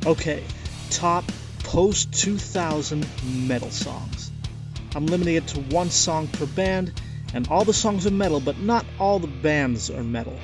Okay, top post-2000 metal songs. I'm limiting it to one song per band, and all the songs are metal, but not all the bands are metal.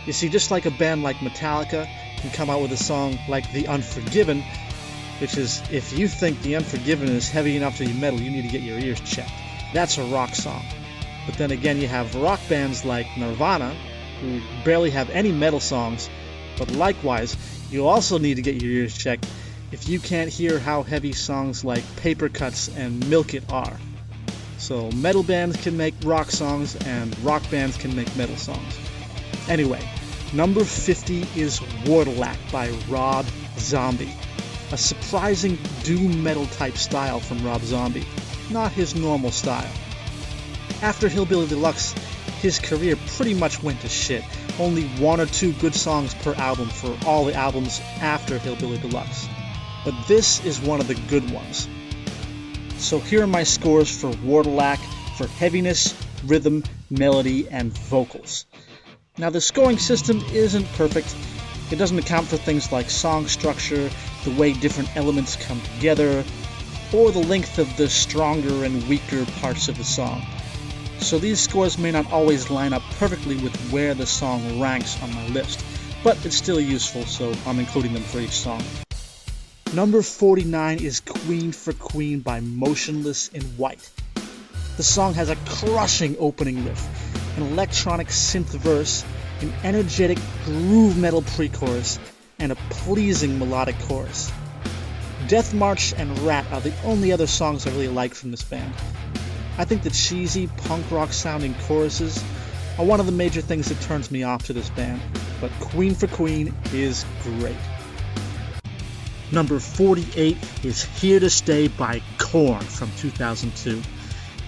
You see, just like a band like Metallica can come out with a song like The Unforgiven, which is, if you think The Unforgiven is heavy enough to be metal, you need to get your ears checked. That's a rock song. But then again, you have rock bands like Nirvana, who barely have any metal songs, but likewise, you also need to get your ears checked if you can't hear how heavy songs like Paper Cuts and Milk It are. So metal bands can make rock songs, and rock bands can make metal songs. Anyway, number 50 is Wardelak by Rob Zombie. A surprising doom metal type style from Rob Zombie, not his normal style. After Hillbilly Deluxe, his career pretty much went to shit. Only one or two good songs per album for all the albums after Hillbilly Deluxe. But this is one of the good ones. So here are my scores for Wardelak for heaviness, rhythm, melody, and vocals. Now the scoring system isn't perfect. It doesn't account for things like song structure, the way different elements come together, or the length of the stronger and weaker parts of the song. So these scores may not always line up perfectly with where the song ranks on my list, but it's still useful, so I'm including them for each song. Number 49 is Queen for Queen by Motionless in White. The song has a crushing opening riff, an electronic synth verse, an energetic groove metal pre-chorus, and a pleasing melodic chorus. Death March and Rat are the only other songs I really like from this band. I think the cheesy punk rock sounding choruses are one of the major things that turns me off to this band, but Queen for Queen is great. Number 48 is Here to Stay by Korn from 2002.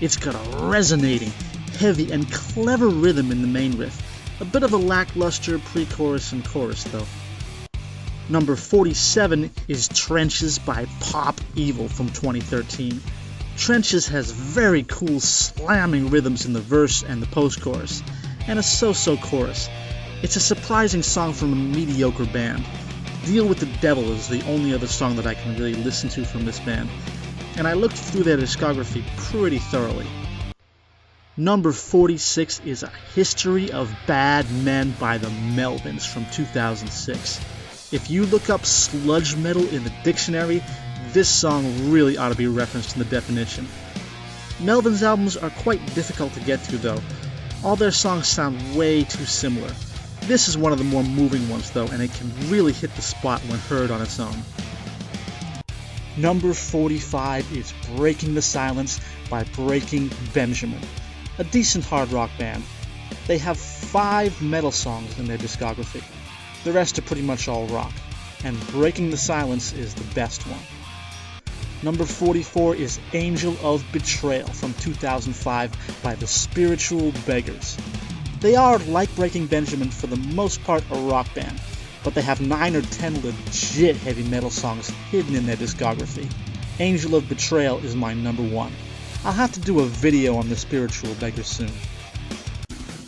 It's got a resonating, heavy, and clever rhythm in the main riff. A bit of a lackluster pre-chorus and chorus, though. Number 47 is Trenches by Pop Evil from 2013. Trenches has very cool slamming rhythms in the verse and the post-chorus, and a so-so chorus. It's a surprising song from a mediocre band. Deal with the Devil is the only other song that I can really listen to from this band, and I looked through their discography pretty thoroughly. Number 46 is A History of Bad Men by the Melvins from 2006. If you look up sludge metal in the dictionary, this song really ought to be referenced in the definition. Melvins albums are quite difficult to get through though. All their songs sound way too similar. This is one of the more moving ones though, and it can really hit the spot when heard on its own. Number 45 is Breaking the Silence by Breaking Benjamin, a decent hard rock band. They have 5 metal songs in their discography. The rest are pretty much all rock, and Breaking the Silence is the best one. Number 44 is Angel of Betrayal from 2005 by the Spiritual Beggars. They are, like Breaking Benjamin, for the most part a rock band, but they have 9 or 10 legit heavy metal songs hidden in their discography. Angel of Betrayal is my number 1. I'll have to do a video on the Spiritual Beggars soon.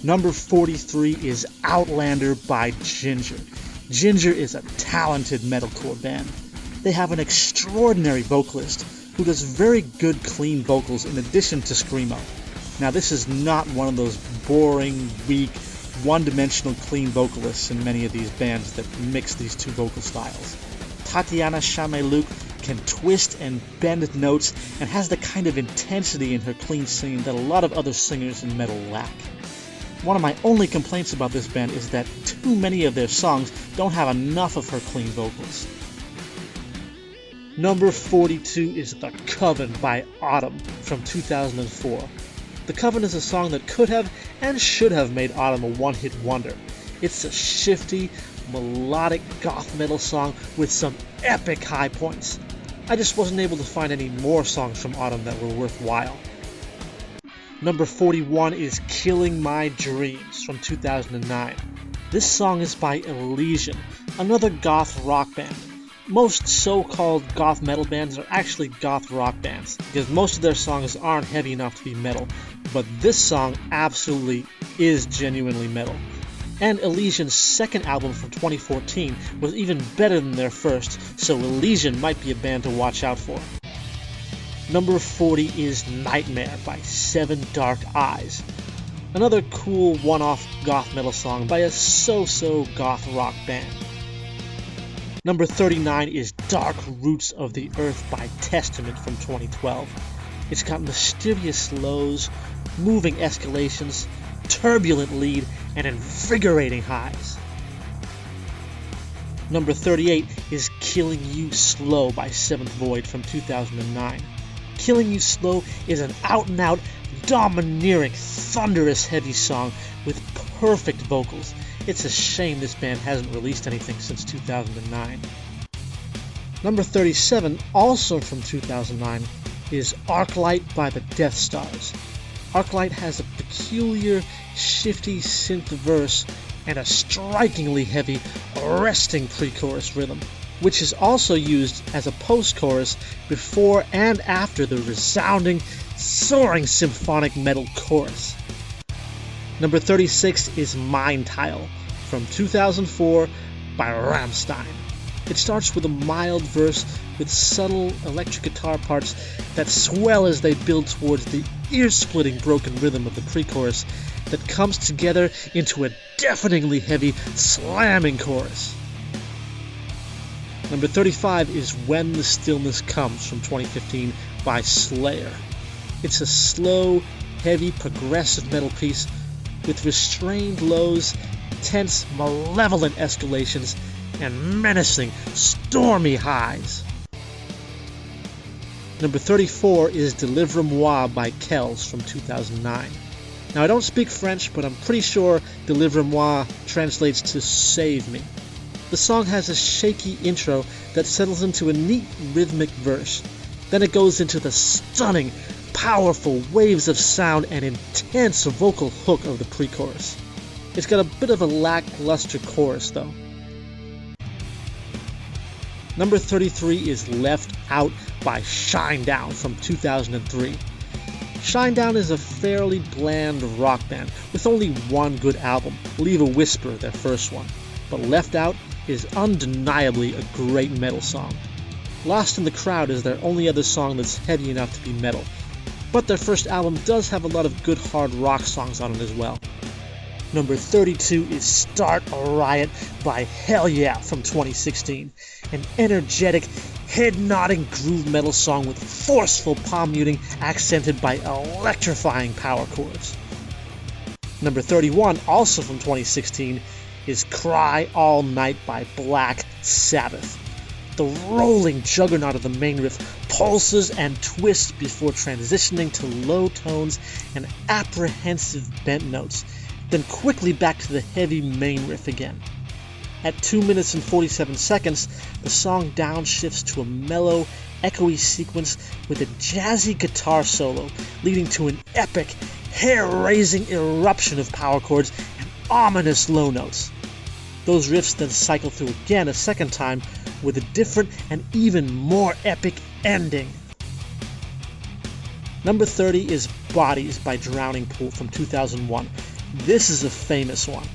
Number 43 is Outlander by Ginger. Ginger is a talented metalcore band. They have an extraordinary vocalist who does very good clean vocals in addition to screamo. Now this is not one of those boring, weak, one-dimensional clean vocalists in many of these bands that mix these two vocal styles. Tatiana Chameluk can twist and bend notes and has the kind of intensity in her clean singing that a lot of other singers in metal lack. One of my only complaints about this band is that too many of their songs don't have enough of her clean vocals. Number 42 is The Coven by Autumn from 2004. The Coven is a song that could have and should have made Autumn a one-hit wonder. It's a shifty, melodic goth metal song with some epic high points. I just wasn't able to find any more songs from Autumn that were worthwhile. Number 41 is Killing My Dreams from 2009. This song is by Elysian, another goth rock band. Most so-called goth metal bands are actually goth rock bands, because most of their songs aren't heavy enough to be metal, but this song absolutely is genuinely metal. And Elysian's second album from 2014 was even better than their first, so Elysian might be a band to watch out for. Number 40 is Nightmare by Seven Dark Eyes. Another cool one-off goth metal song by a so-so goth rock band. Number 39 is Dark Roots of the Earth by Testament from 2012. It's got mysterious lows, moving escalations, turbulent lead, and invigorating highs. Number 38 is Killing You Slow by Seventh Void from 2009. Killing You Slow is an out-and-out, domineering, thunderous heavy song with perfect vocals. It's a shame this band hasn't released anything since 2009. Number 37, also from 2009, is Arclight by the Death Stars. Arclight has a peculiar, shifty synth verse and a strikingly heavy, arresting pre-chorus rhythm, which is also used as a post-chorus before and after the resounding, soaring symphonic metal chorus. Number 36 is Mind Tile from 2004 by Rammstein. It starts with a mild verse with subtle electric guitar parts that swell as they build towards the ear-splitting broken rhythm of the pre-chorus that comes together into a deafeningly heavy, slamming chorus. Number 35 is When the Stillness Comes from 2015 by Slayer. It's a slow, heavy, progressive metal piece with restrained lows, tense, malevolent escalations, and menacing, stormy highs. Number 34 is Delivrez-moi by Kells from 2009. Now, I don't speak French, but I'm pretty sure Delivrez-moi translates to Save Me. The song has a shaky intro that settles into a neat rhythmic verse. Then it goes into the stunning, powerful waves of sound and intense vocal hook of the pre-chorus. It's got a bit of a lackluster chorus, though. Number 33 is Left Out by Shinedown from 2003. Shinedown is a fairly bland rock band with only one good album, Leave a Whisper, their first one. But Left Out is undeniably a great metal song. Lost in the Crowd is their only other song that's heavy enough to be metal, but their first album does have a lot of good hard rock songs on it as well. Number 32 is Start a Riot by Hell Yeah from 2016, an energetic, head-nodding groove metal song with forceful palm muting accented by electrifying power chords. Number 31, also from 2016, is Cry All Night by Black Sabbath. The rolling juggernaut of the main riff pulses and twists before transitioning to low tones and apprehensive bent notes, then quickly back to the heavy main riff again. At 2 minutes and 47 seconds, the song downshifts to a mellow, echoey sequence with a jazzy guitar solo, leading to an epic, hair-raising eruption of power chords and ominous low notes. Those riffs then cycle through again a second time with a different and even more epic ending. Number 30 is Bodies by Drowning Pool from 2001. This is a famous one.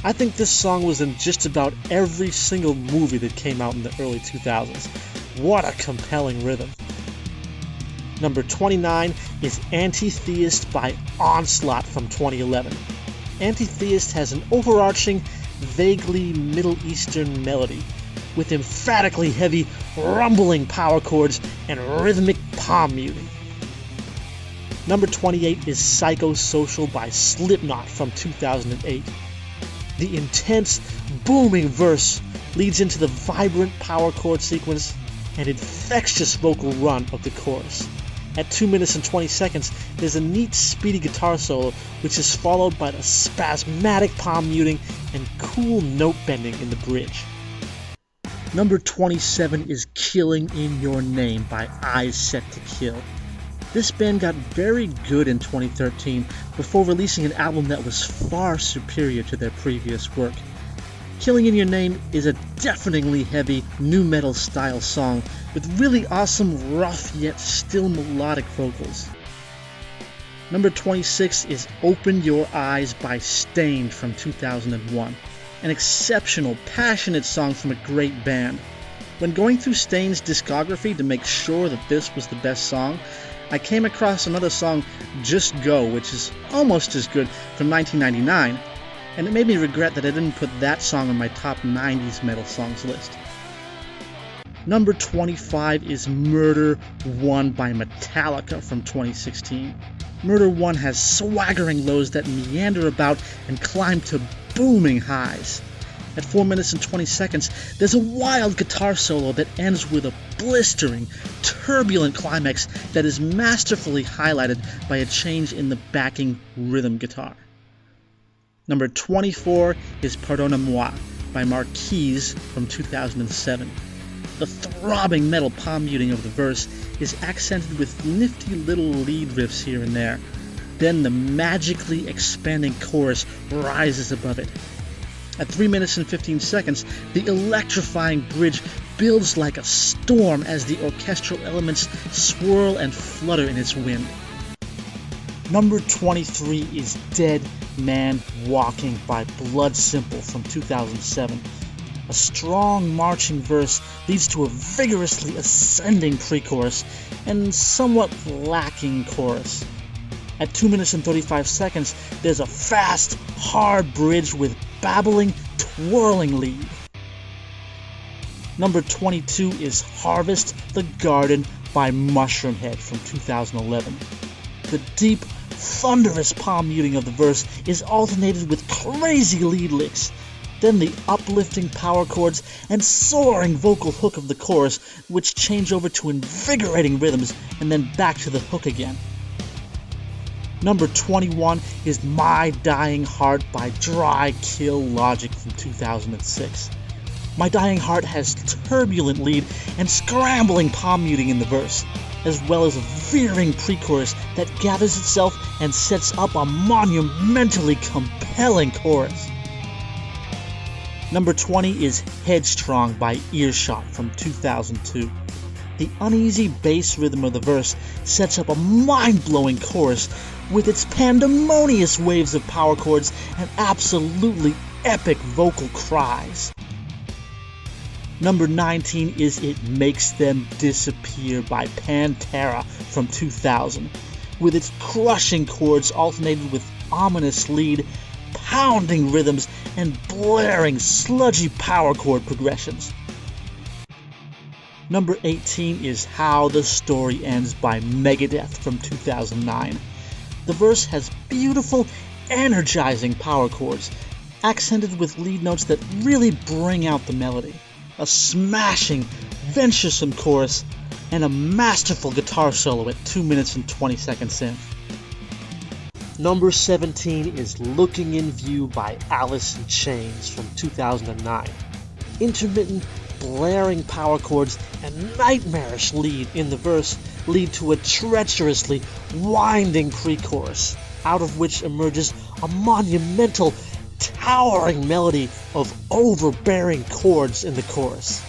I think this song was in just about every single movie that came out in the early 2000s. What a compelling rhythm. Number 29 is Anti-Theist by Onslaught from 2011. Anti-Theist has an overarching, vaguely Middle Eastern melody with emphatically heavy, rumbling power chords and rhythmic palm muting. Number 28 is Psychosocial by Slipknot from 2008. The intense, booming verse leads into the vibrant power chord sequence and infectious vocal run of the chorus. At 2 minutes and 20 seconds, there's a neat, speedy guitar solo, which is followed by the spasmodic palm muting and cool note bending in the bridge. Number 27 is Killing in Your Name by Eyes Set to Kill. This band got very good in 2013 before releasing an album that was far superior to their previous work. Killing in Your Name is a deafeningly heavy nu metal style song with really awesome, rough yet still melodic vocals. Number 26 is Open Your Eyes by Stained from 2001. An exceptional, passionate song from a great band. When going through Stained's discography to make sure that this was the best song, I came across another song, Just Go, which is almost as good, from 1999, and it made me regret that I didn't put that song on my top 90s metal songs list. Number 25 is Murder 1 by Metallica from 2016. Murder 1 has swaggering lows that meander about and climb to booming highs. At 4 minutes and 20 seconds, there's a wild guitar solo that ends with a blistering, turbulent climax that is masterfully highlighted by a change in the backing rhythm guitar. Number 24 is Pardonnez-moi by Marquise from 2007. The throbbing metal palm muting of the verse is accented with nifty little lead riffs here and there. Then the magically expanding chorus rises above it. At 3 minutes and 15 seconds, the electrifying bridge builds like a storm as the orchestral elements swirl and flutter in its wind. Number 23 is Dead Man Walking by Blood Simple from 2007. A strong marching verse leads to a vigorously ascending pre-chorus and somewhat lacking chorus. At 2 minutes and 35 seconds, there's a fast, hard bridge with babbling, twirling lead. Number 22 is Harvest the Garden by Mushroomhead from 2011. The deep, thunderous palm muting of the verse is alternated with crazy lead licks. Then the uplifting power chords and soaring vocal hook of the chorus, which change over to invigorating rhythms and then back to the hook again. Number 21 is My Dying Heart by Dry Kill Logic from 2006. My Dying Heart has turbulent lead and scrambling palm muting in the verse, as well as a veering pre-chorus that gathers itself and sets up a monumentally compelling chorus. Number 20 is Headstrong by Earshot from 2002. The uneasy bass rhythm of the verse sets up a mind-blowing chorus with its pandemonious waves of power chords and absolutely epic vocal cries. Number 19 is It Makes Them Disappear by Pantera from 2000, with its crushing chords alternated with ominous lead, pounding rhythms, and blaring sludgy power chord progressions. Number 18 is How the Story Ends by Megadeth from 2009. The verse has beautiful, energizing power chords, accented with lead notes that really bring out the melody, a smashing, venturesome chorus, and a masterful guitar solo at 2 minutes and 20 seconds in. Number 17 is Looking in View by Alice in Chains from 2009. Intermittent, blaring power chords and nightmarish lead in the verse lead to a treacherously winding pre-chorus, out of which emerges a monumental, towering melody of overbearing chords in the chorus.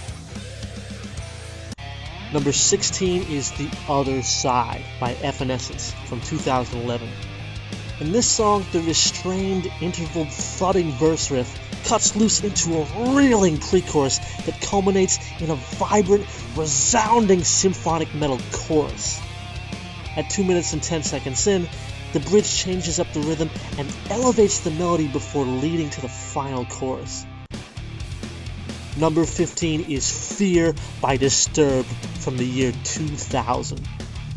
Number 16 is The Other Side by Evanescence from 2011. In this song, the restrained, interval, thudding verse riff cuts loose into a reeling pre-chorus that culminates in a vibrant, resounding symphonic metal chorus. At 2 minutes and 10 seconds in, the bridge changes up the rhythm and elevates the melody before leading to the final chorus. Number 15 is Fear by Disturbed from the year 2000.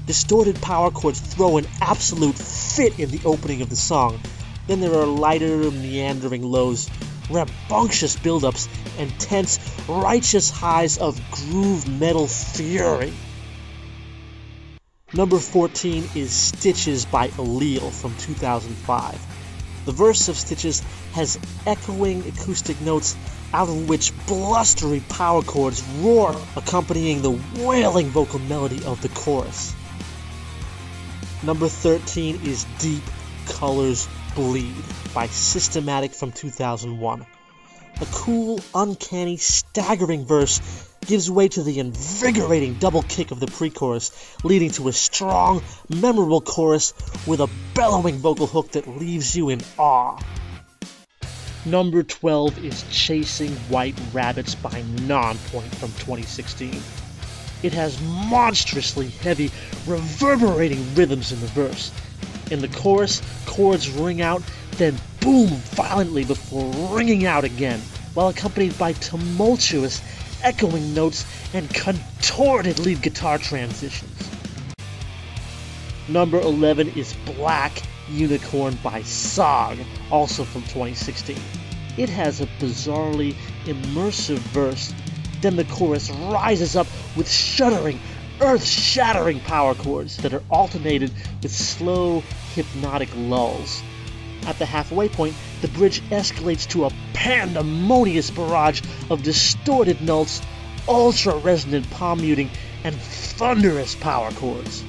Distorted power chords throw an absolute fit in the opening of the song. Then there are lighter, meandering lows, rambunctious build-ups, and tense, righteous highs of groove metal fury. Number 14 is Stitches by Allele from 2005. The verse of Stitches has echoing acoustic notes out of which blustery power chords roar, accompanying the wailing vocal melody of the chorus. Number 13 is Deep Colors Bleed by Systematic from 2001. A cool, uncanny, staggering verse gives way to the invigorating double kick of the pre-chorus, leading to a strong, memorable chorus with a bellowing vocal hook that leaves you in awe. Number 12 is Chasing White Rabbits by Nonpoint from 2016. It has monstrously heavy, reverberating rhythms in the verse. In the chorus, chords ring out, then boom violently before ringing out again, while accompanied by tumultuous, echoing notes and contorted lead guitar transitions. Number 11 is Black Unicorn by Sog, also from 2016. It has a bizarrely immersive verse, then the chorus rises up with shuddering, earth-shattering power chords that are alternated with slow, hypnotic lulls. At the halfway point, the bridge escalates to a pandemonious barrage of distorted notes, ultra-resonant palm muting, and thunderous power chords.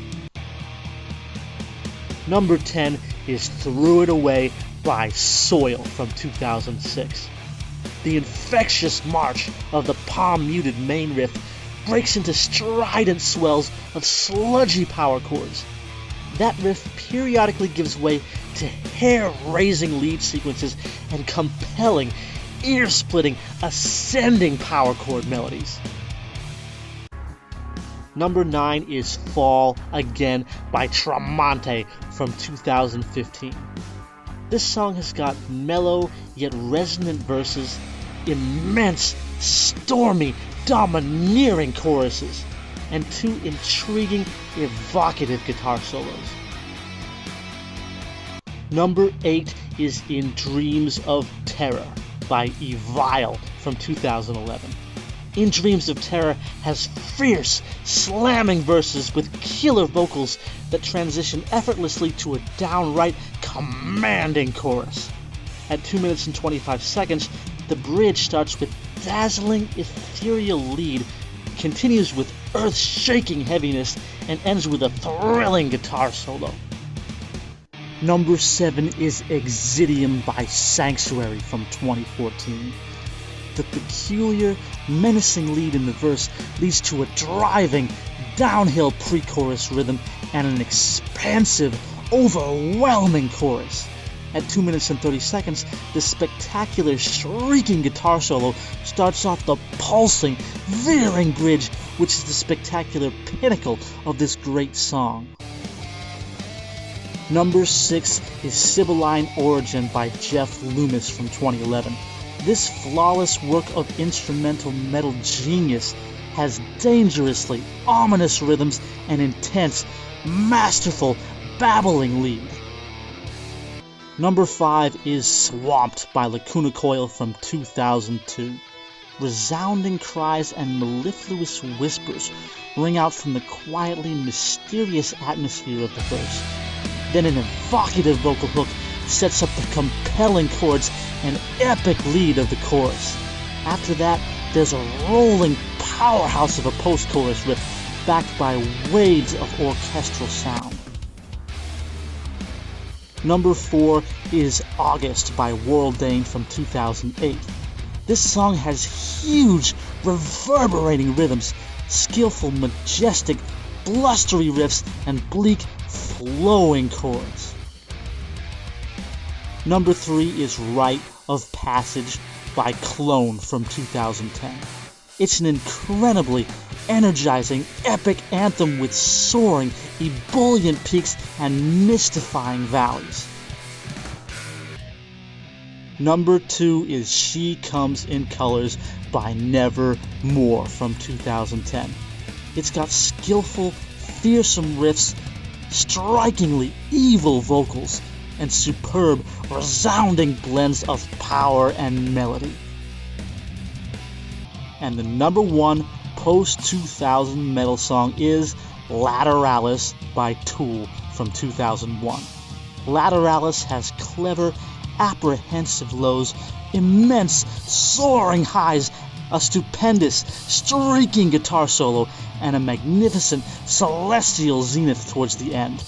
Number 10 is Threw It Away by Soil from 2006. The infectious march of the palm-muted main riff breaks into strident swells of sludgy power chords. That riff periodically gives way to hair-raising lead sequences and compelling, ear-splitting, ascending power chord melodies. Number 9 is Fall Again by Tremonti from 2015. This song has got mellow yet resonant verses, immense, stormy, domineering choruses, and two intriguing, evocative guitar solos. Number 8 is In Dreams of Terror by Evile from 2011. In Dreams of Terror has fierce, slamming verses with killer vocals that transition effortlessly to a downright commanding chorus. At 2 minutes and 25 seconds, the bridge starts with dazzling, ethereal lead, continues with earth-shaking heaviness, and ends with a thrilling guitar solo. Number 7 is Exidium by Sanctuary from 2014. The peculiar, menacing lead in the verse leads to a driving, downhill pre-chorus rhythm and an expansive, overwhelming chorus. At 2 minutes and 30 seconds, the spectacular, shrieking guitar solo starts off the pulsing, veering bridge, which is the spectacular pinnacle of this great song. Number 6 is Sibylline Origin by Jeff Loomis from 2011. This flawless work of instrumental metal genius has dangerously ominous rhythms and intense, masterful, babbling lead. Number 5 is Swamped by Lacuna Coil from 2002. Resounding cries and mellifluous whispers ring out from the quietly mysterious atmosphere of the verse. Then an evocative vocal hook sets up the compelling chords and epic lead of the chorus. After that, there's a rolling powerhouse of a post-chorus riff backed by waves of orchestral sound. Number 4 is August by World Dane from 2008. This song has huge, reverberating rhythms, skillful, majestic, blustery riffs, and bleak, flowing chords. Number 3 is Rite of Passage by Clone from 2010. It's an incredibly energizing, epic anthem with soaring, ebullient peaks and mystifying valleys. Number 2 is She Comes in Colors by Nevermore from 2010. It's got skillful, fearsome riffs, strikingly evil vocals, and superb, resounding blends of power and melody. And the number 1 post-2000 metal song is Lateralis by Tool from 2001. Lateralis has clever, apprehensive lows, immense, soaring highs, a stupendous, streaking guitar solo, and a magnificent, celestial zenith towards the end.